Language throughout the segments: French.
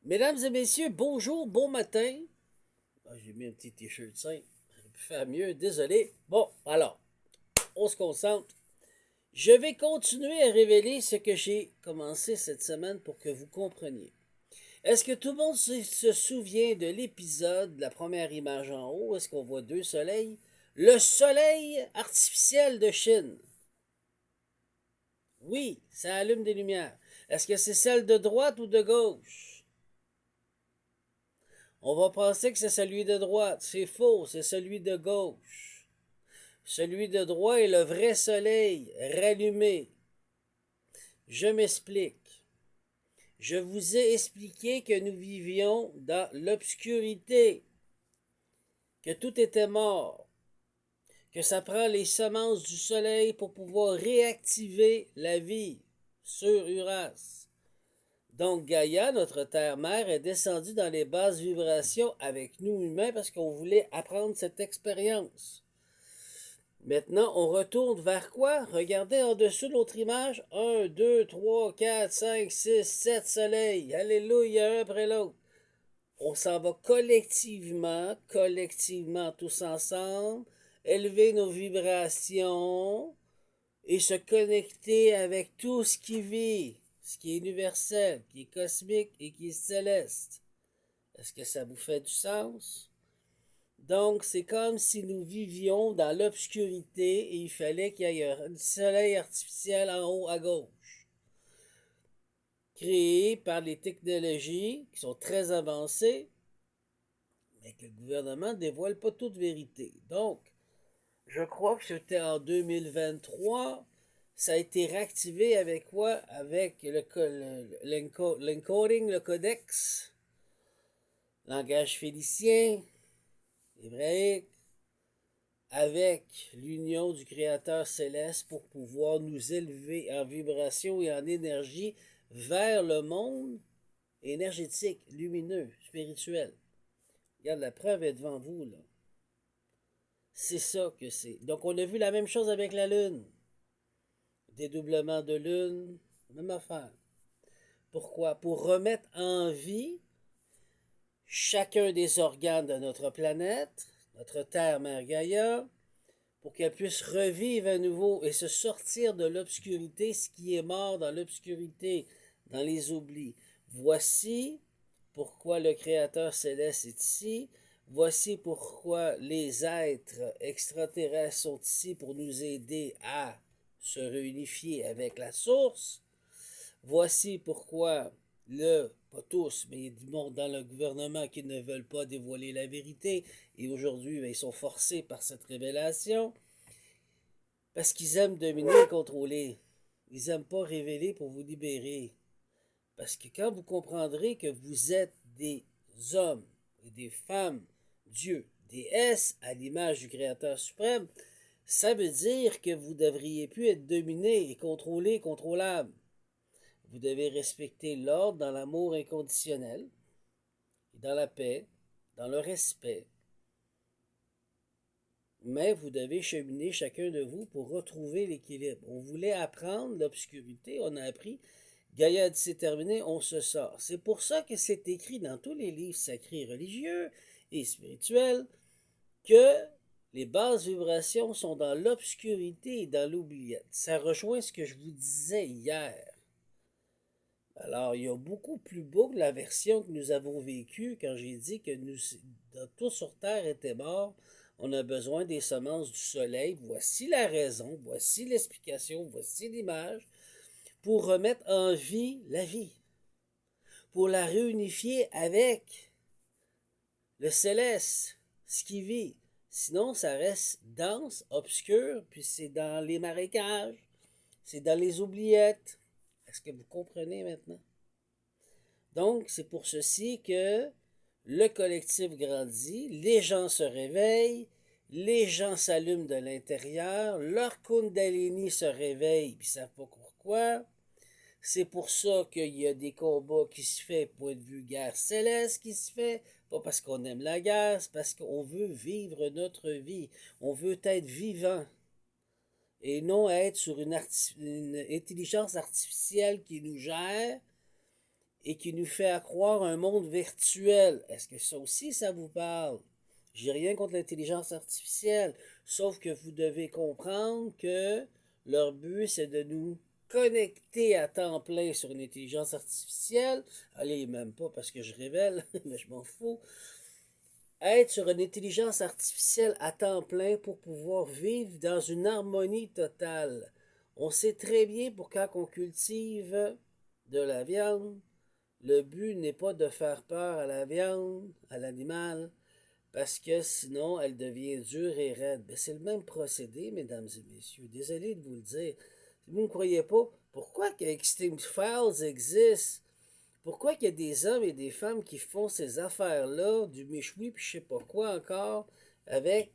Mesdames et messieurs, bonjour, bon matin. Ah, j'ai mis un petit t-shirt simple. J'aurais pu faire mieux, désolé. Bon, alors, on se concentre. Je vais continuer à révéler ce que j'ai commencé cette semaine pour que vous compreniez. Est-ce que tout le monde se souvient de l'épisode de la première image en haut? Est-ce qu'on voit deux soleils? Le soleil artificiel de Chine. Oui, ça allume des lumières. Est-ce que c'est celle de droite ou de gauche? On va penser que c'est celui de droite. C'est faux, c'est celui de gauche. Celui de droite est le vrai soleil, rallumé. Je m'explique. Je vous ai expliqué que nous vivions dans l'obscurité, que tout était mort, que ça prend les semences du soleil pour pouvoir réactiver la vie sur Uras. Donc Gaïa, notre terre-mère, est descendue dans les basses vibrations avec nous humains parce qu'on voulait apprendre cette expérience. Maintenant, on retourne vers quoi? Regardez en dessous l'autre image. Un, 2, 3, 4, 5, 6, 7 soleils. Alléluia, un après l'autre. On s'en va collectivement, tous ensemble, élever nos vibrations et se connecter avec tout ce qui vit, ce qui est universel, qui est cosmique et qui est céleste. Est-ce que ça vous fait du sens? Donc, c'est comme si nous vivions dans l'obscurité et il fallait qu'il y ait un soleil artificiel en haut à gauche, créé par les technologies qui sont très avancées, mais que le gouvernement ne dévoile pas toute vérité. Donc, je crois que c'était en 2023. Ça a été réactivé avec quoi? Avec l'encoding, le codex, langage phénicien, hébraïque, avec l'union du Créateur céleste pour pouvoir nous élever en vibration et en énergie vers le monde énergétique, lumineux, spirituel. Regarde, la preuve est devant vous, là. C'est ça que c'est. Donc, on a vu la même chose avec la Lune. Dédoublement de Lune, même affaire. Pourquoi? Pour remettre en vie chacun des organes de notre planète, notre Terre, Mère Gaïa, pour qu'elle puisse revivre à nouveau et se sortir de l'obscurité, ce qui est mort dans l'obscurité, dans les oublis. Voici pourquoi le Créateur céleste est ici. Voici pourquoi les êtres extraterrestres sont ici pour nous aider à se réunifier avec la source. Voici pourquoi pas tous, mais il y a du monde dans le gouvernement qui ne veulent pas dévoiler la vérité et aujourd'hui, ils sont forcés par cette révélation parce qu'ils aiment dominer et contrôler. Ils n'aiment pas révéler pour vous libérer. Parce que quand vous comprendrez que vous êtes des hommes et des femmes, Dieu, des S à l'image du Créateur suprême, ça veut dire que vous devriez plus être dominé et contrôlé, contrôlable. Vous devez respecter l'ordre dans l'amour inconditionnel, dans la paix, dans le respect. Mais vous devez cheminer chacun de vous pour retrouver l'équilibre. On voulait apprendre l'obscurité, on a appris. Gaïa dit c'est terminé, on se sort. C'est pour ça que c'est écrit dans tous les livres sacrés religieux et spirituels que les basses vibrations sont dans l'obscurité et dans l'oubliette. Ça rejoint ce que je vous disais hier. Alors, il y a beaucoup plus beau que la version que nous avons vécue quand j'ai dit que tout sur Terre était mort. On a besoin des semences du soleil. Voici la raison, voici l'explication, voici l'image pour remettre en vie la vie, pour la réunifier avec le céleste, ce qui vit. Sinon, ça reste dense, obscur, puis c'est dans les marécages, c'est dans les oubliettes. Est-ce que vous comprenez maintenant? Donc, c'est pour ceci que le collectif grandit, les gens se réveillent, les gens s'allument de l'intérieur, leur Kundalini se réveille, puis ils ne savent pas pourquoi. C'est pour ça qu'il y a des combats qui se font, point de vue guerre céleste qui se fait, pas parce qu'on aime la guerre, c'est parce qu'on veut vivre notre vie. On veut être vivant et non être sur une intelligence artificielle qui nous gère et qui nous fait accroire un monde virtuel. Est-ce que ça aussi, ça vous parle? J'ai rien contre l'intelligence artificielle, sauf que vous devez comprendre que leur but, c'est de nous connecter à temps plein sur une intelligence artificielle. Allez, même pas parce que je révèle, mais je m'en fous. Être sur une intelligence artificielle à temps plein pour pouvoir vivre dans une harmonie totale. On sait très bien pour quand on cultive de la viande, le but n'est pas de faire peur à la viande, à l'animal, parce que sinon elle devient dure et raide. Ben, c'est le même procédé, mesdames et messieurs. Désolé de vous le dire. Si vous ne croyez pas, pourquoi que Extinct Files existe? Pourquoi qu'il y a des hommes et des femmes qui font ces affaires-là, du méchoui puis je sais pas quoi encore, avec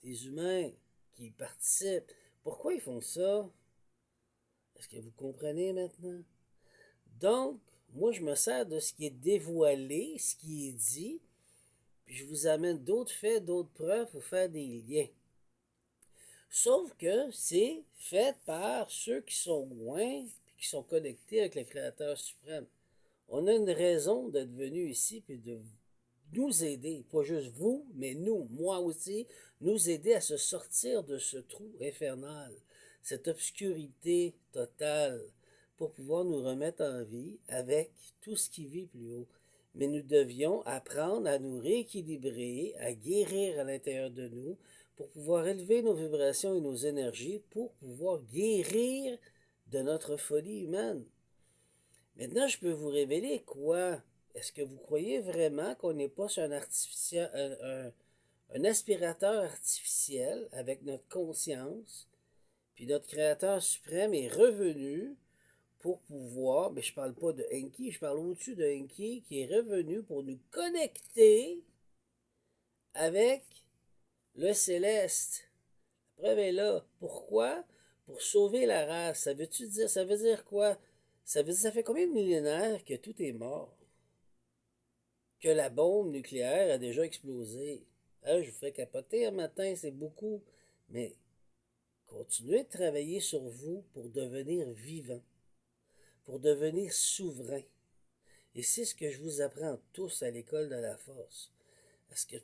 des humains qui participent? Pourquoi ils font ça? Est-ce que vous comprenez maintenant? Donc, moi, je me sers de ce qui est dévoilé, ce qui est dit, puis je vous amène d'autres faits, d'autres preuves pour faire des liens. Sauf que c'est fait par ceux qui sont loin et qui sont connectés avec le Créateur suprême. On a une raison d'être venu ici puis de nous aider, pas juste vous, mais nous, moi aussi, nous aider à se sortir de ce trou infernal, cette obscurité totale, pour pouvoir nous remettre en vie avec tout ce qui vit plus haut. Mais nous devions apprendre à nous rééquilibrer, à guérir à l'intérieur de nous, pour pouvoir élever nos vibrations et nos énergies, pour pouvoir guérir de notre folie humaine. Maintenant, je peux vous révéler quoi? Est-ce que vous croyez vraiment qu'on n'est pas sur un aspirateur artificiel avec notre conscience, puis notre Créateur suprême est revenu pour pouvoir, mais je parle pas de Enki, je parle au-dessus de Enki, qui est revenu pour nous connecter avec le céleste. La preuve est là. Pourquoi? Pour sauver la race. Ça veut dire quoi? Ça fait combien de millénaires que tout est mort? Que la bombe nucléaire a déjà explosé. Ah, je vous fais capoter un matin, c'est beaucoup. Mais continuez de travailler sur vous pour devenir vivant, pour devenir souverain. Et c'est ce que je vous apprends tous à l'école de la force.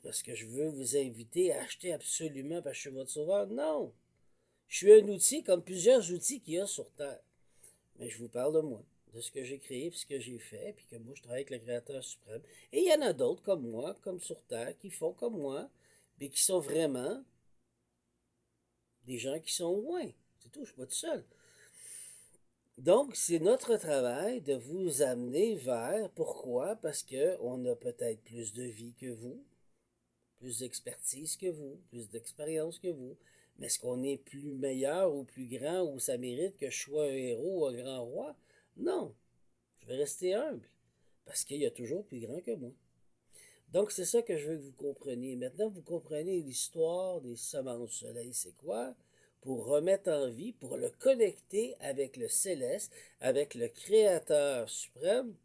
Parce que je veux vous inviter à acheter absolument parce que je suis votre sauveur? Non. Je suis un outil comme plusieurs outils qu'il y a sur Terre. Mais je vous parle de moi, de ce que j'ai créé, puis ce que j'ai fait, puis que moi je travaille avec le Créateur suprême. Et il y en a d'autres comme moi, comme sur Terre, qui font comme moi, mais qui sont vraiment des gens qui sont loin. C'est tout, je suis pas tout seul. Donc, c'est notre travail de vous amener vers. Pourquoi? Parce qu'on a peut-être plus de vie que vous, plus d'expertise que vous, plus d'expérience que vous. Mais est-ce qu'on est plus meilleur ou plus grand ou ça mérite que je sois un héros ou un grand roi? Non. Je vais rester humble. Parce qu'il y a toujours plus grand que moi. Donc, c'est ça que je veux que vous compreniez. Maintenant, vous comprenez l'histoire des semences du soleil, c'est quoi? Pour remettre en vie, pour le connecter avec le céleste, avec le Créateur suprême,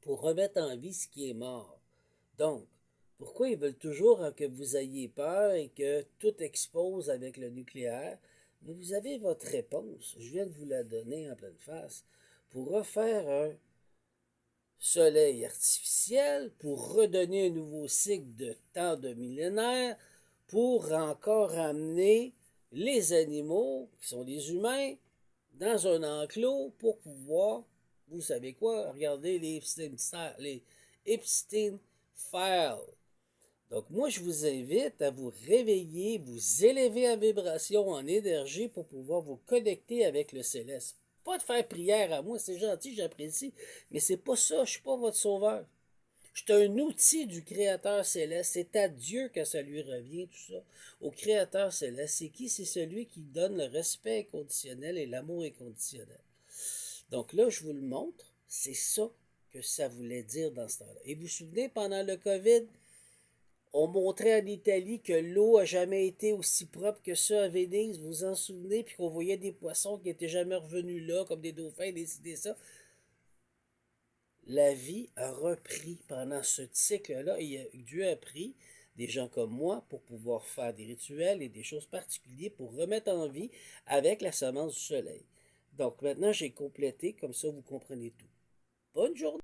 pour remettre en vie ce qui est mort. Donc, pourquoi ils veulent toujours que vous ayez peur et que tout expose avec le nucléaire? Mais vous avez votre réponse. Je viens de vous la donner en pleine face. Pour refaire un soleil artificiel, pour redonner un nouveau cycle de temps de millénaires, pour encore amener les animaux, qui sont les humains, dans un enclos pour pouvoir, vous savez quoi, regarder les Epstein Files. Donc moi, je vous invite à vous réveiller, vous élever en vibration, en énergie pour pouvoir vous connecter avec le céleste. Pas de faire prière à moi, c'est gentil, j'apprécie, mais c'est pas ça, je suis pas votre sauveur. Je suis un outil du Créateur céleste. C'est à Dieu que ça lui revient, tout ça. Au Créateur céleste. C'est qui? C'est celui qui donne le respect inconditionnel et l'amour inconditionnel. Donc là, je vous le montre. C'est ça que ça voulait dire dans ce temps-là. Et vous vous souvenez, pendant le COVID, on montrait en Italie que l'eau a jamais été aussi propre que ça à Venise. Vous vous en souvenez? Puis qu'on voyait des poissons qui n'étaient jamais revenus là, comme des dauphins, des ça. La vie a repris pendant ce cycle-là et Dieu a pris des gens comme moi pour pouvoir faire des rituels et des choses particulières pour remettre en vie avec la semence du soleil. Donc maintenant, j'ai complété, comme ça vous comprenez tout. Bonne journée!